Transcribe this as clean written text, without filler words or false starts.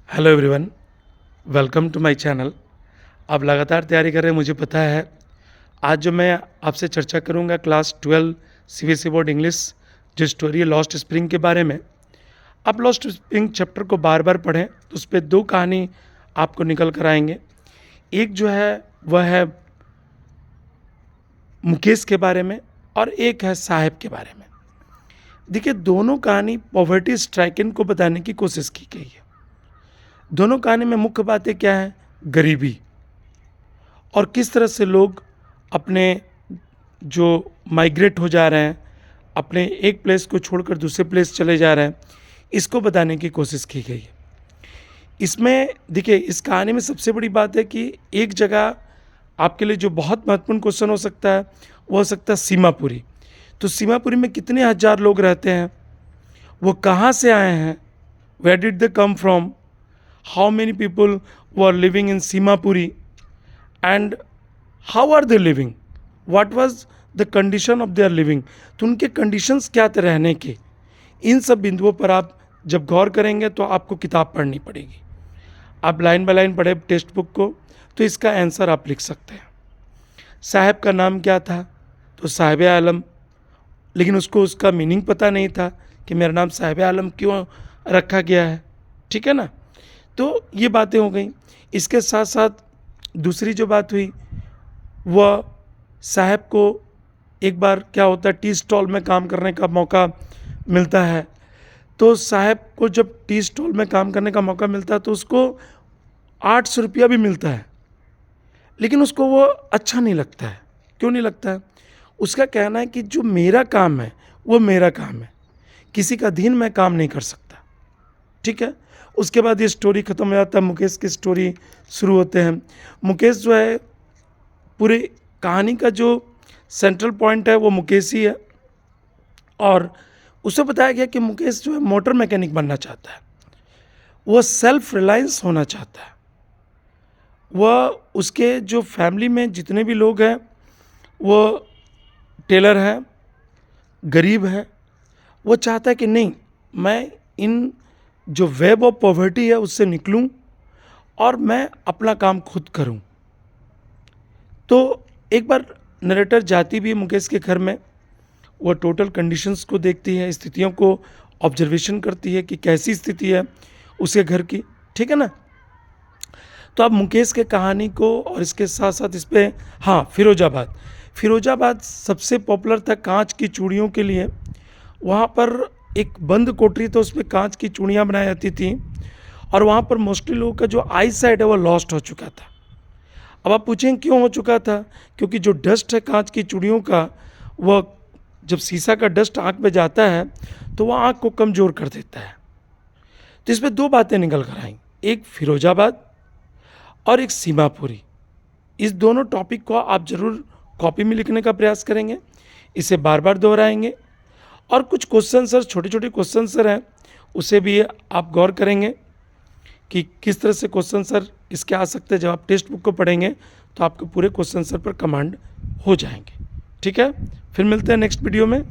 Hello everyone, welcome to my channel. आप लगातार तैयारी कर रहे हैं, मुझे पता है। आज जो मैं आपसे चर्चा करूंगा क्लास 12 सीबीएसई बोर्ड इंग्लिश, जो स्टोरी है लॉस्ट स्प्रिंग के बारे में। आप लॉस्ट स्प्रिंग चैप्टर को बार बार पढ़ें तो उस पर दो कहानी आपको निकल कर आएंगे। एक जो है वह है मुकेश के बारे में और एक है साहेब के बारे में। देखिए, दोनों कहानी पॉवर्टी स्ट्राइकन को बताने की कोशिश की गई है। दोनों कहानी में मुख्य बातें क्या है? गरीबी और किस तरह से लोग अपने जो माइग्रेट हो जा रहे हैं, अपने एक प्लेस को छोड़कर दूसरे प्लेस चले जा रहे हैं, इसको बताने की कोशिश की गई है। इसमें देखिए, इस कहानी में सबसे बड़ी बात है कि एक जगह आपके लिए जो बहुत महत्वपूर्ण क्वेश्चन हो सकता है वो हो सकता है सीमापुरी। तो सीमापुरी में कितने हज़ार लोग रहते हैं, वो कहाँ से आए हैं, where did they come from, how many people were living in Simapuri and how are they living, what was the condition of their living, तो उनके कंडीशंस क्या थे रहने के। इन सब बिंदुओं पर आप जब गौर करेंगे तो आपको किताब पढ़नी पड़ेगी। आप लाइन बाय लाइन पढ़े टेक्स्ट बुक को तो इसका आंसर आप लिख सकते हैं। साहब का नाम क्या था? तो साहिब आलम, लेकिन उसको उसका मीनिंग पता नहीं था कि मेरा नाम साहिब आलम क्यों रखा गया है। ठीक है ना? तो ये बातें हो गई। इसके साथ साथ दूसरी जो बात हुई, वह साहब को एक बार क्या होता है, टी स्टॉल में काम करने का मौका मिलता है। तो साहब को जब टी स्टॉल में काम करने का मौका मिलता है तो उसको 800 रुपया भी मिलता है, लेकिन उसको वो अच्छा नहीं लगता है। क्यों नहीं लगता है? उसका कहना है कि जो मेरा काम है वो मेरा काम है, किसी का अधीन मैं काम नहीं कर सकता। ठीक है। उसके बाद ये स्टोरी ख़त्म हो जाता है, मुकेश की स्टोरी शुरू होते हैं। मुकेश जो है, पूरी कहानी का जो सेंट्रल पॉइंट है वो मुकेश ही है। और उसे बताया गया कि मुकेश जो है मोटर मैकेनिक बनना चाहता है, वह सेल्फ रिलायंस होना चाहता है। वह उसके जो फैमिली में जितने भी लोग हैं वो टेलर हैं, गरीब है। वो चाहता है कि नहीं, मैं इन जो वेब ऑफ पॉवर्टी है उससे निकलूं और मैं अपना काम खुद करूं। तो एक बार नरेटर जाती भी है मुकेश के घर में। वो टोटल कंडीशंस को देखती है, स्थितियों को ऑब्जर्वेशन करती है कि कैसी स्थिति है उसके घर की। ठीक है ना? तो अब मुकेश के कहानी को और इसके साथ साथ इस पर, हाँ, फिरोजाबाद सबसे पॉपुलर था कांच की चूड़ियों के लिए। वहाँ पर एक बंद कोठरी तो उसमें कांच की चूड़ियाँ बनाई जाती थी और वहाँ पर मोस्टली लोगों का जो आई साइट है वो लॉस्ट हो चुका था। अब आप पूछेंगे क्यों हो चुका था? क्योंकि जो डस्ट है कांच की चूड़ियों का, वह जब शीशा का डस्ट आँख में जाता है तो वह आँख को कमज़ोर कर देता है। तो इसमें दो बातें निकल कर आई, एक फिरोजाबाद और एक सीमापुरी। इस दोनों टॉपिक को आप ज़रूर कॉपी में लिखने का प्रयास करेंगे, इसे बार बार दोहराएंगे। और कुछ क्वेश्चन सर, छोटे छोटे क्वेश्चन सर हैं, उसे भी आप गौर करेंगे कि किस तरह से क्वेश्चन सर इसके आ सकते हैं। जब आप टेक्स्ट बुक को पढ़ेंगे तो आपको पूरे क्वेश्चन सर पर कमांड हो जाएंगे। ठीक है, फिर मिलते हैं नेक्स्ट वीडियो में।